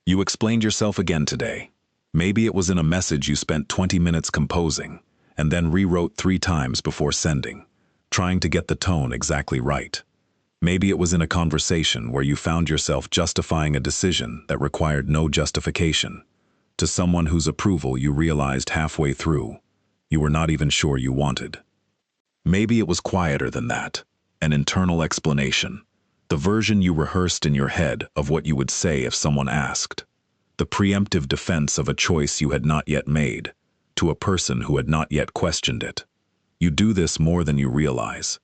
You explained yourself again today. Maybe it was in a message you spent 20 minutes composing, and then rewrote 3 times before sending, trying to get the tone exactly right. Maybe it was in a conversation where you found yourself justifying a decision that required no justification, to someone whose approval you realized halfway through you were not even sure you wanted. Maybe it was quieter than that, an internal explanation, the version you rehearsed in your head of what you would say if someone asked, the preemptive defense of a choice you had not yet made, to a person who had not yet questioned it. You do this more than you realize.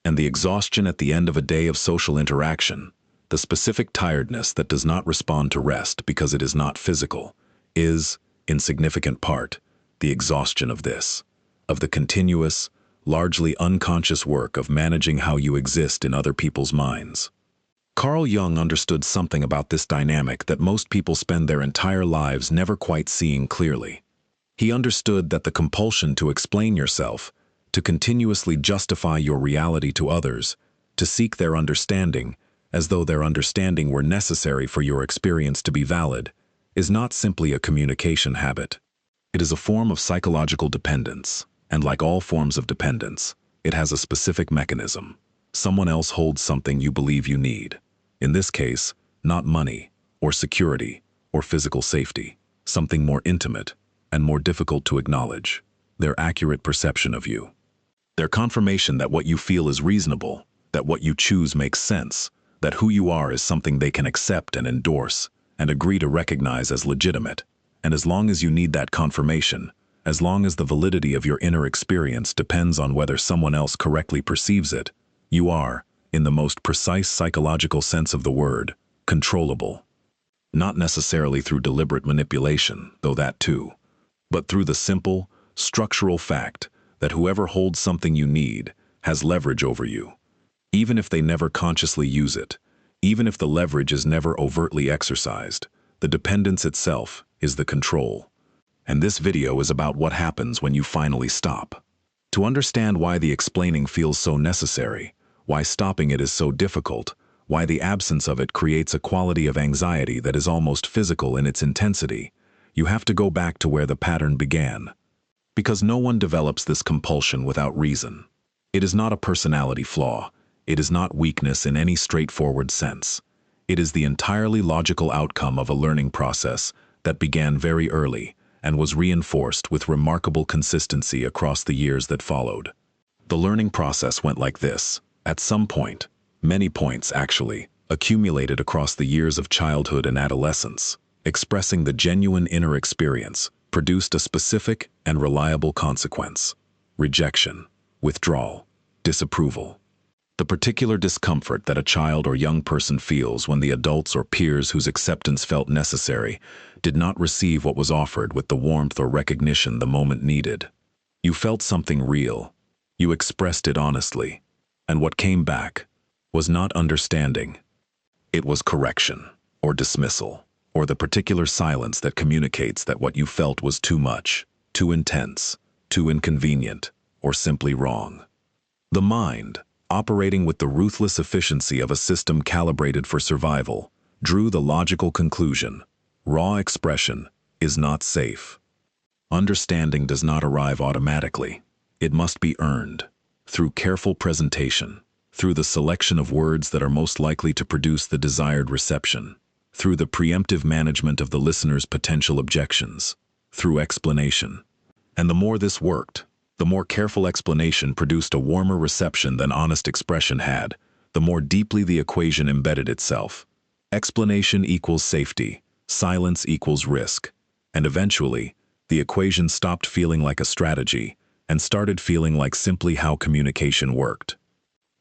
And the exhaustion at the end of a day of social interaction, the specific tiredness that does not respond to rest because it is not physical, is, in significant part, the exhaustion of this, of the continuous, largely unconscious work of managing how you exist in other people's minds. Carl Jung understood something about this dynamic that most people spend their entire lives never quite seeing clearly. He understood that the compulsion to explain yourself, to continuously justify your reality to others, to seek their understanding, as though their understanding were necessary for your experience to be valid, is not simply a communication habit. It is a form of psychological dependence, and like all forms of dependence, it has a specific mechanism. Someone else holds something you believe you need. In this case, not money, or security, or physical safety, something more intimate and more difficult to acknowledge, their accurate perception of you. Their confirmation that what you feel is reasonable, that what you choose makes sense, that who you are is something they can accept and endorse, and agree to recognize as legitimate. And as long as you need that confirmation, as long as the validity of your inner experience depends on whether someone else correctly perceives it, you are, in the most precise psychological sense of the word, controllable. Not necessarily through deliberate manipulation, though that too, but through the simple, structural fact that whoever holds something you need has leverage over you, even if they never consciously use it, even if the leverage is never overtly exercised. The dependence itself is the control. And this video is about what happens when you finally stop. To understand why the explaining feels so necessary, why stopping it is so difficult, why the absence of it creates a quality of anxiety that is almost physical in its intensity, you have to go back to where the pattern began. Because no one develops this compulsion without reason. It is not a personality flaw. It is not weakness in any straightforward sense. It is the entirely logical outcome of a learning process that began very early and was reinforced with remarkable consistency across the years that followed. The learning process went like this. At some point, many points actually, accumulated across the years of childhood and adolescence, expressing the genuine inner experience, produced a specific and reliable consequence: rejection, withdrawal, disapproval. The particular discomfort that a child or young person feels when the adults or peers whose acceptance felt necessary did not receive what was offered with the warmth or recognition the moment needed. You felt something real. You expressed it honestly. And what came back was not understanding. It was correction, or dismissal, or the particular silence that communicates that what you felt was too much, too intense, too inconvenient, or simply wrong. The mind, operating with the ruthless efficiency of a system calibrated for survival, drew the logical conclusion: raw expression is not safe. Understanding does not arrive automatically. It must be earned, through careful presentation, through the selection of words that are most likely to produce the desired reception, through the preemptive management of the listener's potential objections, through explanation. And the more this worked, the more careful explanation produced a warmer reception than honest expression had, the more deeply the equation embedded itself. Explanation equals safety, silence equals risk, and eventually, the equation stopped feeling like a strategy and started feeling like simply how communication worked.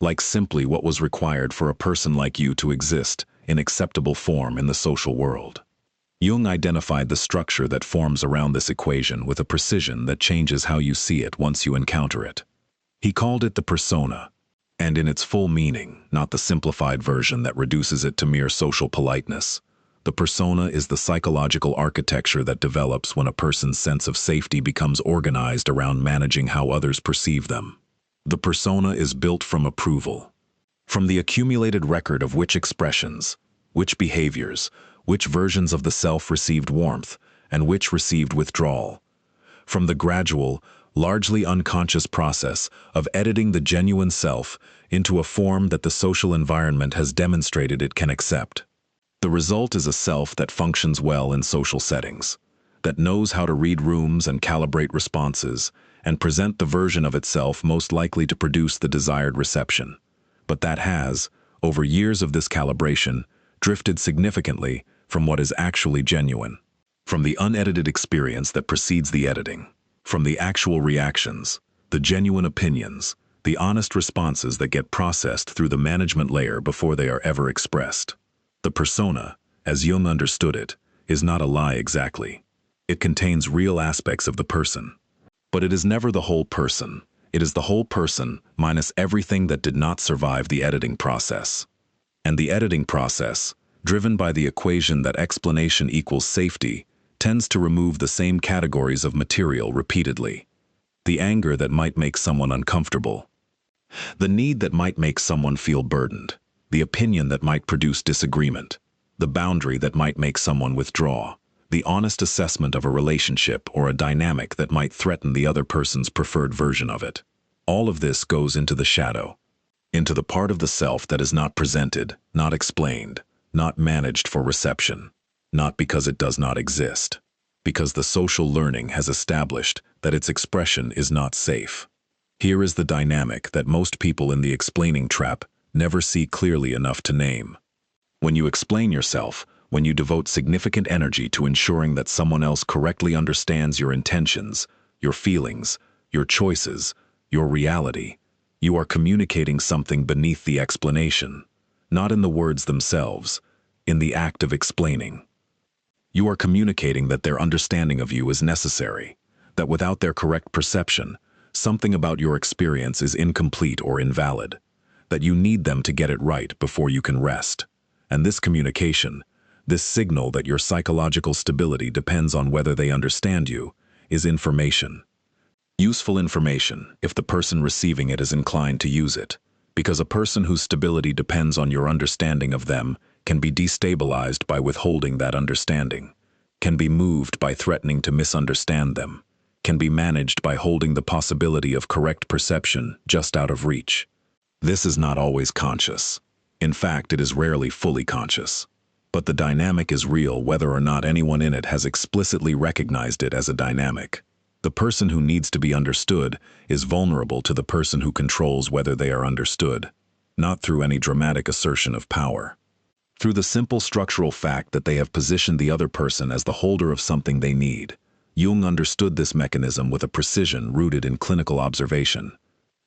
Like simply what was required for a person like you to exist in acceptable form in the social world. Jung identified the structure that forms around this equation with a precision that changes how you see it once you encounter it. He called it the persona, and in its full meaning, not the simplified version that reduces it to mere social politeness. The persona is the psychological architecture that develops when a person's sense of safety becomes organized around managing how others perceive them. The persona is built from approval, from the accumulated record of which expressions, which behaviors, Which versions of the self received warmth, and which received withdrawal? From the gradual, largely unconscious process of editing the genuine self into a form that the social environment has demonstrated it can accept. The result is a self that functions well in social settings, that knows how to read rooms and calibrate responses, and present the version of itself most likely to produce the desired reception, but that has, over years of this calibration, drifted significantly from what is actually genuine, from the unedited experience that precedes the editing, from the actual reactions, the genuine opinions, the honest responses that get processed through the management layer before they are ever expressed. The persona, as Jung understood it, is not a lie exactly. It contains real aspects of the person. But it is never the whole person. It is the whole person minus everything that did not survive the editing process. And the editing process, driven by the equation that explanation equals safety, tends to remove the same categories of material repeatedly. The anger that might make someone uncomfortable. The need that might make someone feel burdened. The opinion that might produce disagreement. The boundary that might make someone withdraw. The honest assessment of a relationship or a dynamic that might threaten the other person's preferred version of it. All of this goes into the shadow, into the part of the self that is not presented, not explained, not managed for reception, not because it does not exist, because the social learning has established that its expression is not safe. Here is the dynamic that most people in the explaining trap never see clearly enough to name. When you explain yourself, when you devote significant energy to ensuring that someone else correctly understands your intentions, your feelings, your choices, your reality, you are communicating something beneath the explanation, not in the words themselves, in the act of explaining. You are communicating that their understanding of you is necessary, that without their correct perception, something about your experience is incomplete or invalid, that you need them to get it right before you can rest. And this communication, this signal that your psychological stability depends on whether they understand you, is information. Useful information if the person receiving it is inclined to use it, because a person whose stability depends on your understanding of them can be destabilized by withholding that understanding, can be moved by threatening to misunderstand them, can be managed by holding the possibility of correct perception just out of reach. This is not always conscious. In fact, it is rarely fully conscious. But the dynamic is real whether or not anyone in it has explicitly recognized it as a dynamic. The person who needs to be understood is vulnerable to the person who controls whether they are understood, not through any dramatic assertion of power. Through the simple structural fact that they have positioned the other person as the holder of something they need. Jung understood this mechanism with a precision rooted in clinical observation.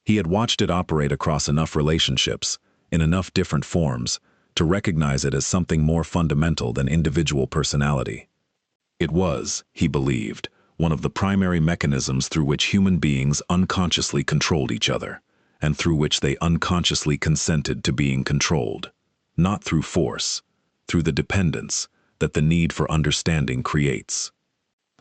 He had watched it operate across enough relationships, in enough different forms, to recognize it as something more fundamental than individual personality. It was, he believed, one of the primary mechanisms through which human beings unconsciously controlled each other, and through which they unconsciously consented to being controlled, not through force, through the dependence that the need for understanding creates.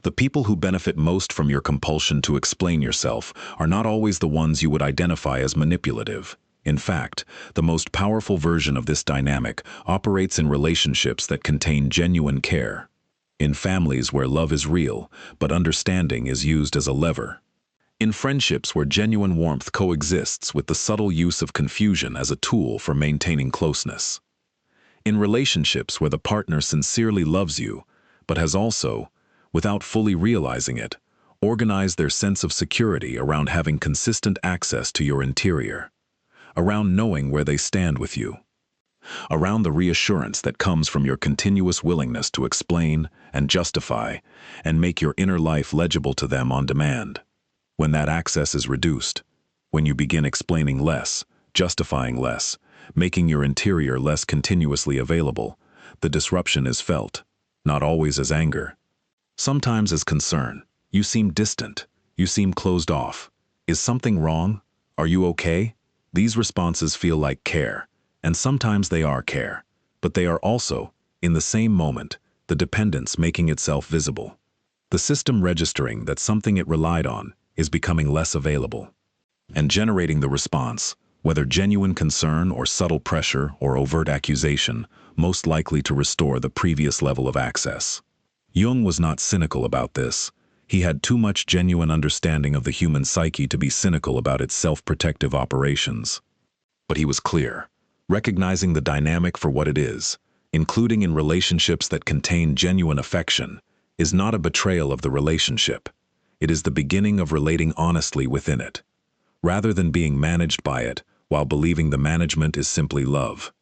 The people who benefit most from your compulsion to explain yourself are not always the ones you would identify as manipulative. In fact, the most powerful version of this dynamic operates in relationships that contain genuine care, in families where love is real, but understanding is used as a lever, in friendships where genuine warmth coexists with the subtle use of confusion as a tool for maintaining closeness, in relationships where the partner sincerely loves you, but has also, without fully realizing it, organized their sense of security around having consistent access to your interior, around knowing where they stand with you, around the reassurance that comes from your continuous willingness to explain and justify and make your inner life legible to them on demand. When that access is reduced, when you begin explaining less, justifying less, making your interior less continuously available, the disruption is felt, not always as anger, sometimes as concern. You seem distant. You seem closed off. Is something wrong? Are you okay? These responses feel like care, and sometimes they are care, but they are also, in the same moment, the dependence making itself visible. The system registering that something it relied on is becoming less available, and generating the response, whether genuine concern or subtle pressure or overt accusation, most likely to restore the previous level of access. Jung was not cynical about this. He had too much genuine understanding of the human psyche to be cynical about its self-protective operations. But he was clear, recognizing the dynamic for what it is, including in relationships that contain genuine affection, is not a betrayal of the relationship. It is the beginning of relating honestly within it, rather than being managed by it while believing the management is simply love.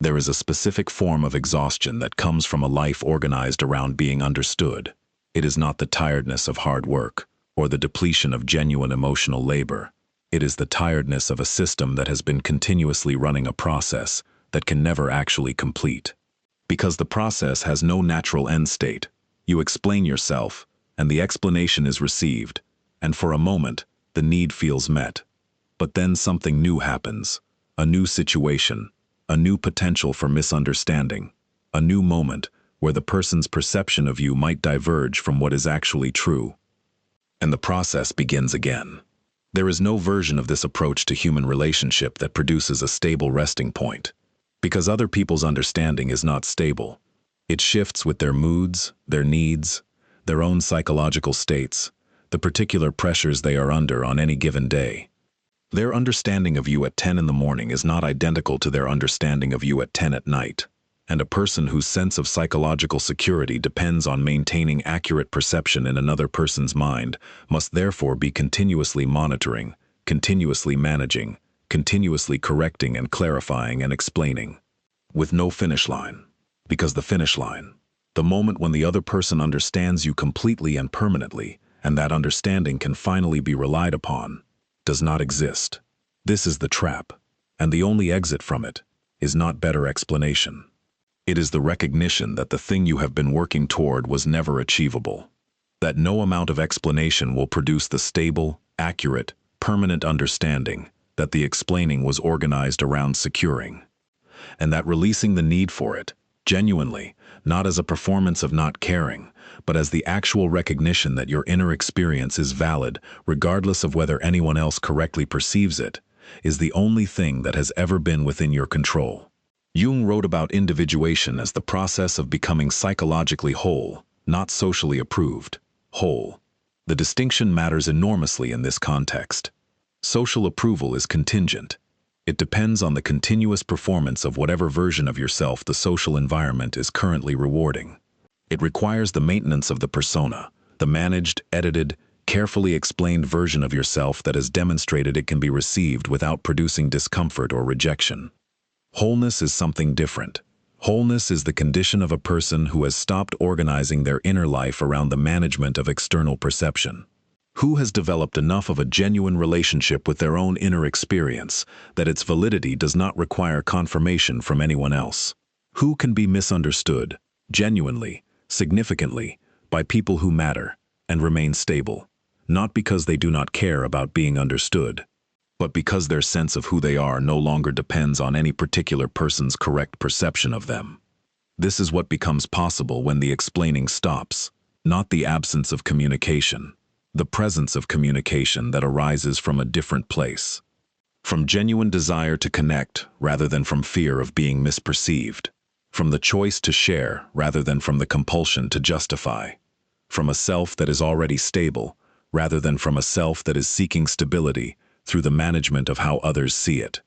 There is a specific form of exhaustion that comes from a life organized around being understood. It is not the tiredness of hard work or the depletion of genuine emotional labor. It is the tiredness of a system that has been continuously running a process that can never actually complete. Because the process has no natural end state, you explain yourself, and the explanation is received, and for a moment, the need feels met. But then something new happens, a new situation, a new potential for misunderstanding, a new moment where the person's perception of you might diverge from what is actually true. And the process begins again. There is no version of this approach to human relationship that produces a stable resting point, because other people's understanding is not stable. It shifts with their moods, their needs, their own psychological states, the particular pressures they are under on any given day. Their understanding of you at 10 in the morning is not identical to their understanding of you at 10 at night, and a person whose sense of psychological security depends on maintaining accurate perception in another person's mind must therefore be continuously monitoring, continuously managing, continuously correcting and clarifying and explaining, with no finish line. Because the finish line, the moment when the other person understands you completely and permanently, and that understanding can finally be relied upon, does not exist. This is the trap, and the only exit from it is not better explanation. It is the recognition that the thing you have been working toward was never achievable, that no amount of explanation will produce the stable, accurate, permanent understanding that the explaining was organized around securing, and that releasing the need for it, genuinely, not as a performance of not caring, but as the actual recognition that your inner experience is valid regardless of whether anyone else correctly perceives it, is the only thing that has ever been within your control. Jung wrote about individuation as the process of becoming psychologically whole, not socially approved, whole. The distinction matters enormously in this context. Social approval is contingent. It depends on the continuous performance of whatever version of yourself the social environment is currently rewarding. It requires the maintenance of the persona, the managed, edited, carefully explained version of yourself that has demonstrated it can be received without producing discomfort or rejection. Wholeness is something different. Wholeness is the condition of a person who has stopped organizing their inner life around the management of external perception. Who has developed enough of a genuine relationship with their own inner experience that its validity does not require confirmation from anyone else? Who can be misunderstood, genuinely, significantly, by people who matter and remain stable, not because they do not care about being understood, but because their sense of who they are no longer depends on any particular person's correct perception of them. This is what becomes possible when the explaining stops, not the absence of communication, the presence of communication that arises from a different place, from genuine desire to connect rather than from fear of being misperceived, from the choice to share rather than from the compulsion to justify, from a self that is already stable rather than from a self that is seeking stability through the management of how others see it.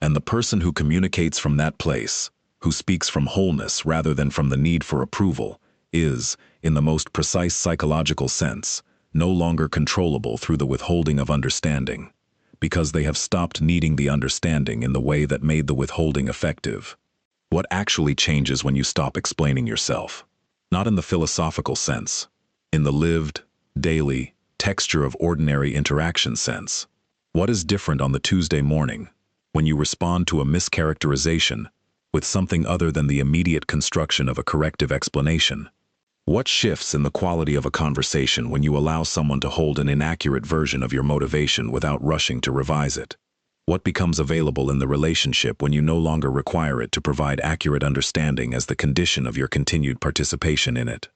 And the person who communicates from that place, who speaks from wholeness rather than from the need for approval, is, in the most precise psychological sense, no longer controllable through the withholding of understanding, because they have stopped needing the understanding in the way that made the withholding effective. What actually changes when you stop explaining yourself? Not in the philosophical sense, in the lived, daily, texture of ordinary interaction sense. What is different on the Tuesday morning, when you respond to a mischaracterization with something other than the immediate construction of a corrective explanation? What shifts in the quality of a conversation when you allow someone to hold an inaccurate version of your motivation without rushing to revise it? What becomes available in the relationship when you no longer require it to provide accurate understanding as the condition of your continued participation in it?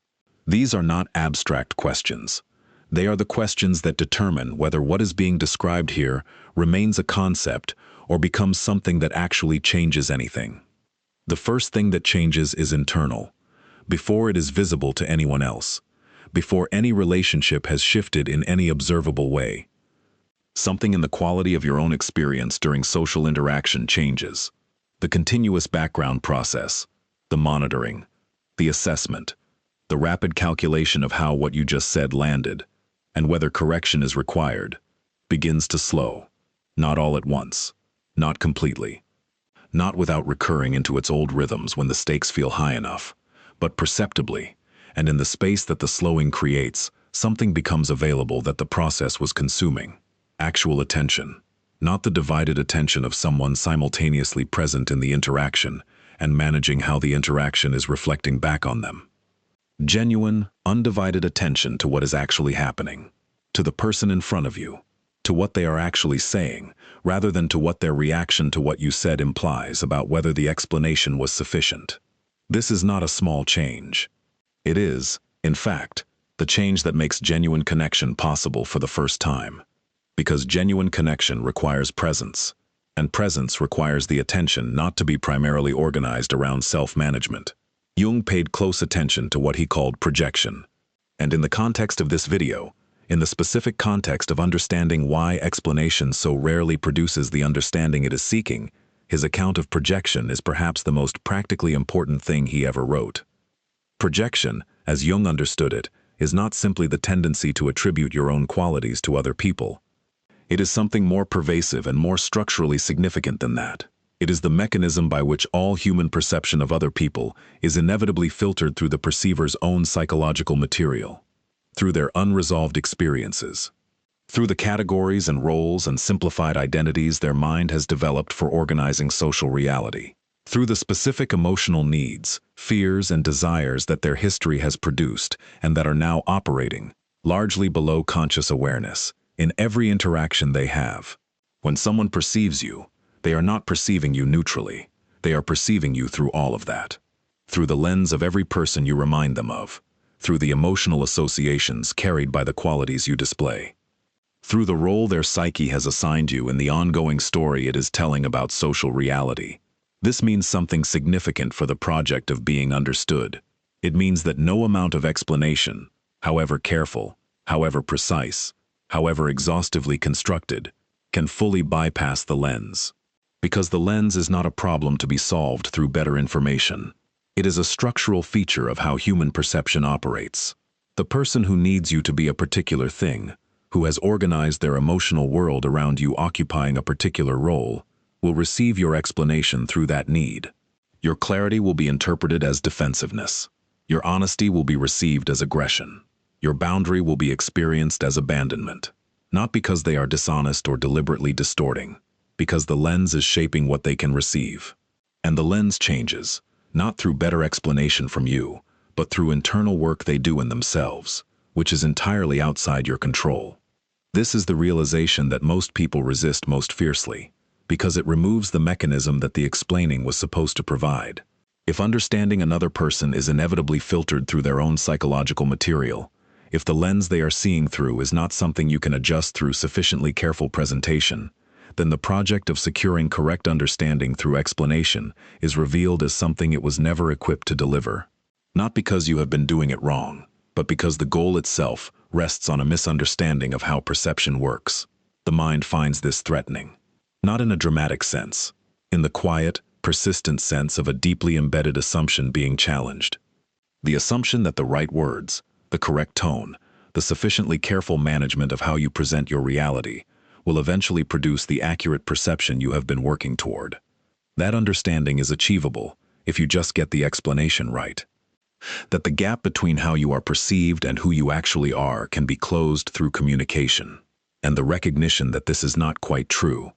These are not abstract questions. They are the questions that determine whether what is being described here remains a concept or becomes something that actually changes anything. The first thing that changes is internal, before it is visible to anyone else, before any relationship has shifted in any observable way. Something in the quality of your own experience during social interaction changes. The continuous background process, the monitoring, the assessment, the rapid calculation of how what you just said landed, and whether correction is required, begins to slow. Not all at once, not completely, not without recurring into its old rhythms when the stakes feel high enough, but perceptibly, and in the space that the slowing creates, something becomes available that the process was consuming. Actual attention, not the divided attention of someone simultaneously present in the interaction and managing how the interaction is reflecting back on them. Genuine, undivided attention to what is actually happening, to the person in front of you, to what they are actually saying, rather than to what their reaction to what you said implies about whether the explanation was sufficient. This is not a small change. It is, in fact, the change that makes genuine connection possible for the first time. Because genuine connection requires presence, and presence requires the attention not to be primarily organized around self-management. Jung paid close attention to what he called projection. And in the context of this video, in the specific context of understanding why explanation so rarely produces the understanding it is seeking, his account of projection is perhaps the most practically important thing he ever wrote. Projection, as Jung understood it, is not simply the tendency to attribute your own qualities to other people. It is something more pervasive and more structurally significant than that. It is the mechanism by which all human perception of other people is inevitably filtered through the perceiver's own psychological material, through their unresolved experiences, through the categories and roles and simplified identities their mind has developed for organizing social reality, through the specific emotional needs, fears, and desires that their history has produced and that are now operating, largely below conscious awareness, in every interaction they have. When someone perceives you, they are not perceiving you neutrally. They are perceiving you through all of that, through the lens of every person you remind them of, through the emotional associations carried by the qualities you display, through the role their psyche has assigned you in the ongoing story it is telling about social reality. This means something significant for the project of being understood. It means that no amount of explanation, however careful, however precise, however exhaustively constructed, can fully bypass the lens. Because the lens is not a problem to be solved through better information. It is a structural feature of how human perception operates. The person who needs you to be a particular thing, who has organized their emotional world around you occupying a particular role, will receive your explanation through that need. Your clarity will be interpreted as defensiveness. Your honesty will be received as aggression. Your boundary will be experienced as abandonment, not because they are dishonest or deliberately distorting, because the lens is shaping what they can receive. And the lens changes, not through better explanation from you, but through internal work they do in themselves, which is entirely outside your control. This is the realization that most people resist most fiercely, because it removes the mechanism that the explaining was supposed to provide. If understanding another person is inevitably filtered through their own psychological material, if the lens they are seeing through is not something you can adjust through sufficiently careful presentation, then the project of securing correct understanding through explanation is revealed as something it was never equipped to deliver. Not because you have been doing it wrong, but because the goal itself rests on a misunderstanding of how perception works. The mind finds this threatening, not in a dramatic sense, in the quiet, persistent sense of a deeply embedded assumption being challenged. The assumption that the right words, the correct tone, the sufficiently careful management of how you present your reality will eventually produce the accurate perception you have been working toward. That understanding is achievable if you just get the explanation right. That the gap between how you are perceived and who you actually are can be closed through communication, and the recognition that this is not quite true,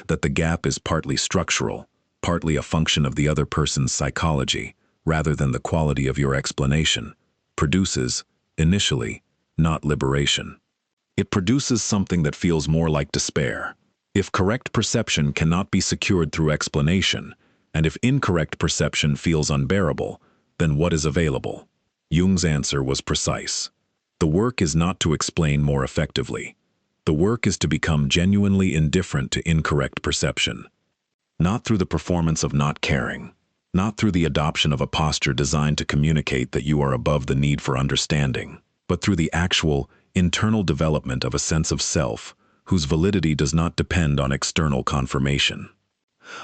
that the gap is partly structural, partly a function of the other person's psychology, rather than the quality of your explanation, produces, initially, not liberation. It produces something that feels more like despair. If correct perception cannot be secured through explanation, and if incorrect perception feels unbearable, then what is available? Jung's answer was precise. The work is not to explain more effectively. The work is to become genuinely indifferent to incorrect perception. Not through the performance of not caring, not through the adoption of a posture designed to communicate that you are above the need for understanding, but through the actual, internal development of a sense of self whose validity does not depend on external confirmation.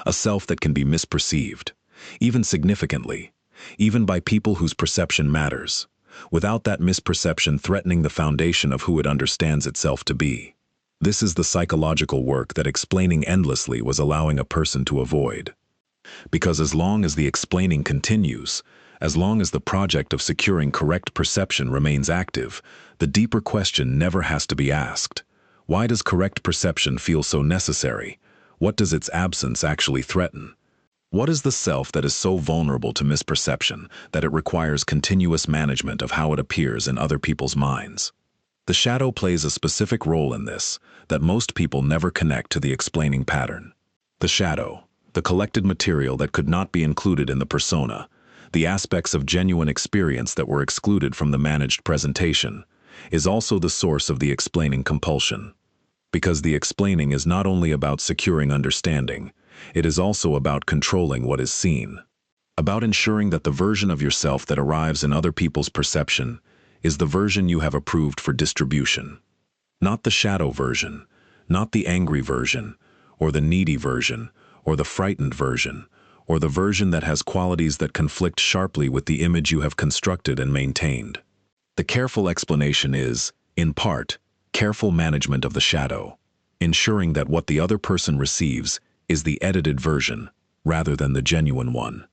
A self that can be misperceived, even significantly, even by people whose perception matters, without that misperception threatening the foundation of who it understands itself to be. This is the psychological work that explaining endlessly was allowing a person to avoid. Because as long as the explaining continues, as long as the project of securing correct perception remains active, the deeper question never has to be asked. Why does correct perception feel so necessary? What does its absence actually threaten? What is the self that is so vulnerable to misperception that it requires continuous management of how it appears in other people's minds? The shadow plays a specific role in this that most people never connect to the explaining pattern. The shadow, the collected material that could not be included in the persona, the aspects of genuine experience that were excluded from the managed presentation, is also the source of the explaining compulsion. Because the explaining is not only about securing understanding, it is also about controlling what is seen, about ensuring that the version of yourself that arrives in other people's perception is the version you have approved for distribution. Not the shadow version, not the angry version, or the needy version, or the frightened version, or the version that has qualities that conflict sharply with the image you have constructed and maintained. The careful explanation is, in part, careful management of the shadow, ensuring that what the other person receives is the edited version rather than the genuine one,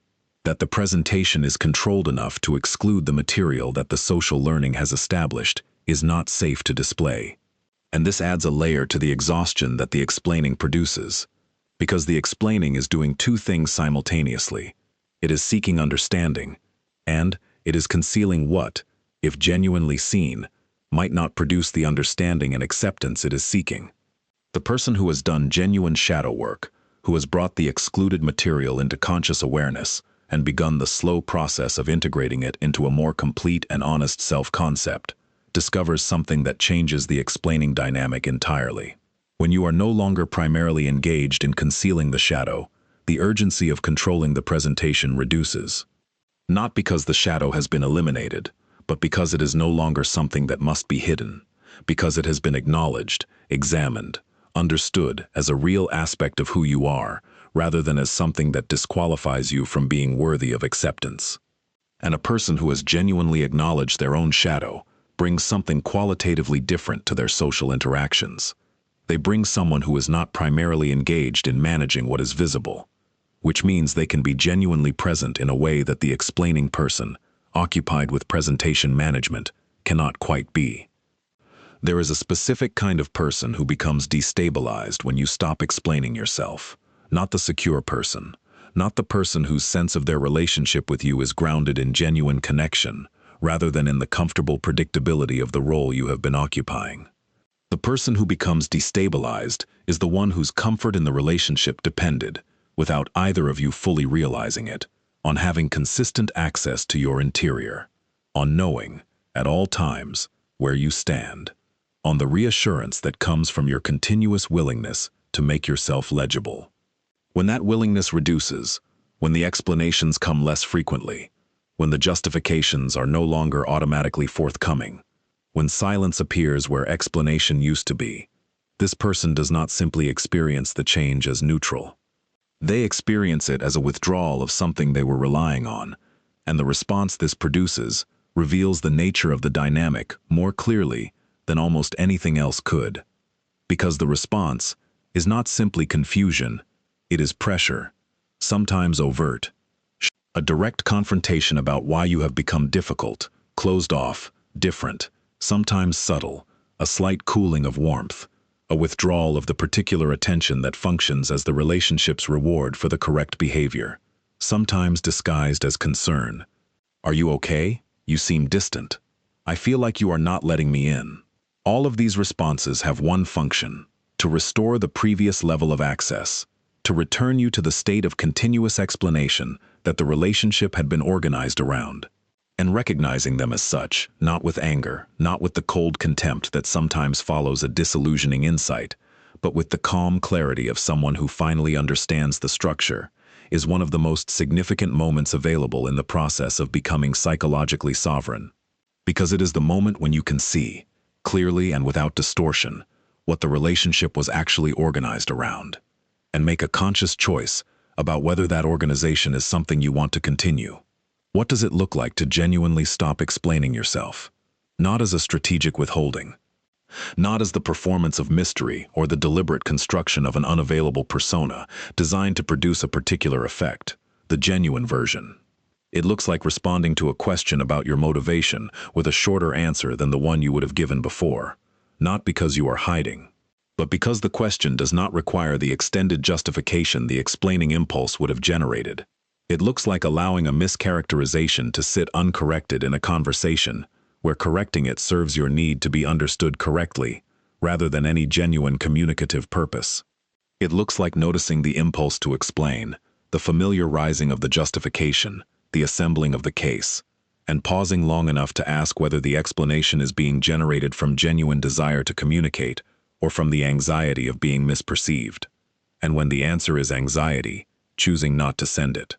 that the presentation is controlled enough to exclude the material that the social learning has established is not safe to display. And this adds a layer to the exhaustion that the explaining produces, because the explaining is doing two things simultaneously. It is seeking understanding, and it is concealing what, if genuinely seen, might not produce the understanding and acceptance it is seeking. The person who has done genuine shadow work, who has brought the excluded material into conscious awareness and begun the slow process of integrating it into a more complete and honest self-concept, discovers something that changes the explaining dynamic entirely. When you are no longer primarily engaged in concealing the shadow, the urgency of controlling the presentation reduces. Not because the shadow has been eliminated, but because it is no longer something that must be hidden, because it has been acknowledged, examined, understood as a real aspect of who you are, rather than as something that disqualifies you from being worthy of acceptance. And a person who has genuinely acknowledged their own shadow brings something qualitatively different to their social interactions. They bring someone who is not primarily engaged in managing what is visible, which means they can be genuinely present in a way that the explaining person, occupied with presentation management, cannot quite be. There is a specific kind of person who becomes destabilized when you stop explaining yourself, not the secure person, not the person whose sense of their relationship with you is grounded in genuine connection, rather than in the comfortable predictability of the role you have been occupying. The person who becomes destabilized is the one whose comfort in the relationship depended, without either of you fully realizing it, on having consistent access to your interior, on knowing, at all times, where you stand, on the reassurance that comes from your continuous willingness to make yourself legible. When that willingness reduces, when the explanations come less frequently, when the justifications are no longer automatically forthcoming, when silence appears where explanation used to be, this person does not simply experience the change as neutral. They experience it as a withdrawal of something they were relying on, and the response this produces reveals the nature of the dynamic more clearly than almost anything else could. Because the response is not simply confusion, it is pressure, sometimes overt, a direct confrontation about why you have become difficult, closed off, different, sometimes subtle, a slight cooling of warmth, a withdrawal of the particular attention that functions as the relationship's reward for the correct behavior, sometimes disguised as concern. Are you okay? You seem distant. I feel like you are not letting me in. All of these responses have one function: to restore the previous level of access, to return you to the state of continuous explanation that the relationship had been organized around. And recognizing them as such, not with anger, not with the cold contempt that sometimes follows a disillusioning insight, but with the calm clarity of someone who finally understands the structure, is one of the most significant moments available in the process of becoming psychologically sovereign, because it is the moment when you can see, clearly and without distortion, what the relationship was actually organized around, and make a conscious choice about whether that organization is something you want to continue. What does it look like to genuinely stop explaining yourself? Not as a strategic withholding, not as the performance of mystery or the deliberate construction of an unavailable persona designed to produce a particular effect, the genuine version. It looks like responding to a question about your motivation with a shorter answer than the one you would have given before, not because you are hiding, but because the question does not require the extended justification the explaining impulse would have generated. It looks like allowing a mischaracterization to sit uncorrected in a conversation, where correcting it serves your need to be understood correctly, rather than any genuine communicative purpose. It looks like noticing the impulse to explain, the familiar rising of the justification, the assembling of the case, and pausing long enough to ask whether the explanation is being generated from genuine desire to communicate or from the anxiety of being misperceived. And when the answer is anxiety, choosing not to send it.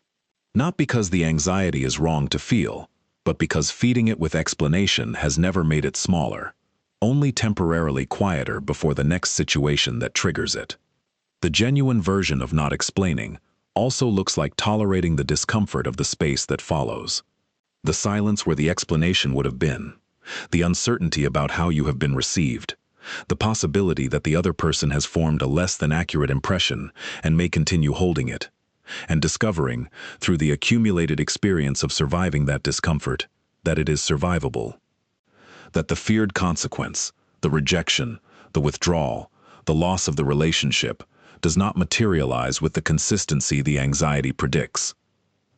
Not because the anxiety is wrong to feel, but because feeding it with explanation has never made it smaller, only temporarily quieter before the next situation that triggers it. The genuine version of not explaining also looks like tolerating the discomfort of the space that follows. The silence where the explanation would have been, the uncertainty about how you have been received, the possibility that the other person has formed a less than accurate impression and may continue holding it, and discovering, through the accumulated experience of surviving that discomfort, that it is survivable. That the feared consequence, the rejection, the withdrawal, the loss of the relationship, does not materialize with the consistency the anxiety predicts.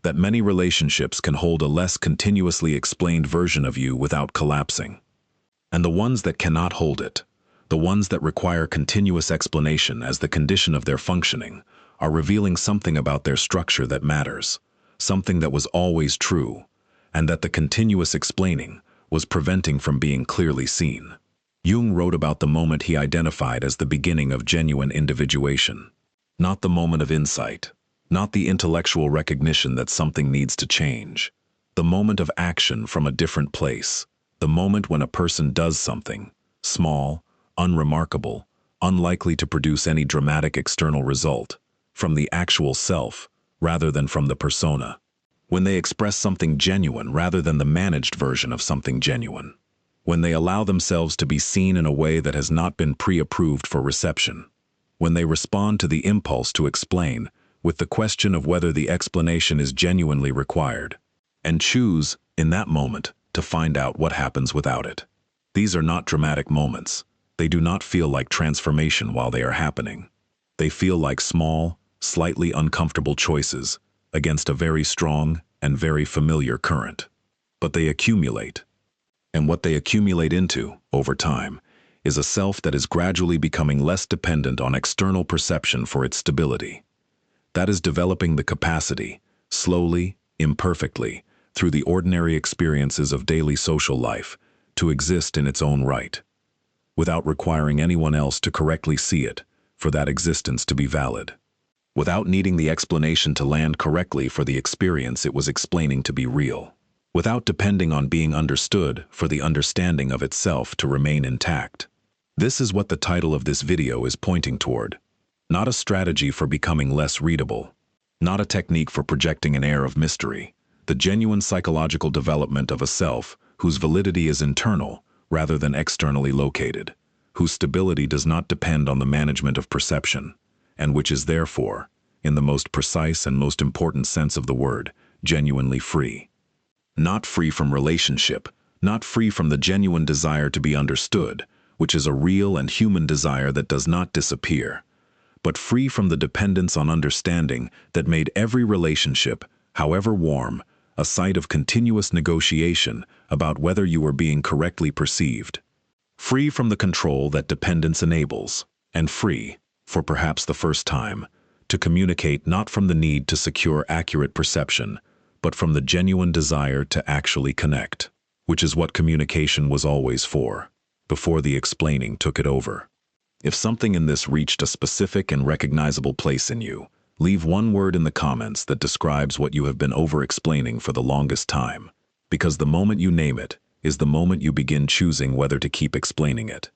That many relationships can hold a less continuously explained version of you without collapsing. And the ones that cannot hold it, the ones that require continuous explanation as the condition of their functioning, are revealing something about their structure that matters, something that was always true, and that the continuous explaining was preventing from being clearly seen. Jung wrote about the moment he identified as the beginning of genuine individuation. Not the moment of insight, not the intellectual recognition that something needs to change. The moment of action from a different place, the moment when a person does something, small, unremarkable, unlikely to produce any dramatic external result, from the actual self rather than from the persona. When they express something genuine rather than the managed version of something genuine. When they allow themselves to be seen in a way that has not been pre-approved for reception. When they respond to the impulse to explain with the question of whether the explanation is genuinely required, and choose, in that moment, to find out what happens without it. These are not dramatic moments. They do not feel like transformation while they are happening. They feel like small, slightly uncomfortable choices against a very strong and very familiar current. But they accumulate. And what they accumulate into, over time, is a self that is gradually becoming less dependent on external perception for its stability. That is developing the capacity, slowly, imperfectly, through the ordinary experiences of daily social life, to exist in its own right, without requiring anyone else to correctly see it, for that existence to be valid. Without needing the explanation to land correctly for the experience it was explaining to be real. Without depending on being understood for the understanding of itself to remain intact. This is what the title of this video is pointing toward. Not a strategy for becoming less readable. Not a technique for projecting an air of mystery. The genuine psychological development of a self whose validity is internal rather than externally located, whose stability does not depend on the management of perception, and which is therefore, in the most precise and most important sense of the word, genuinely free. Not free from relationship, not free from the genuine desire to be understood, which is a real and human desire that does not disappear, but free from the dependence on understanding that made every relationship, however warm, a site of continuous negotiation about whether you were being correctly perceived. Free from the control that dependence enables, and free, for perhaps the first time, to communicate not from the need to secure accurate perception, but from the genuine desire to actually connect, which is what communication was always for, before the explaining took it over. If something in this reached a specific and recognizable place in you, Leave one word in the comments that describes what you have been over-explaining for the longest time, because the moment you name it is the moment you begin choosing whether to keep explaining it.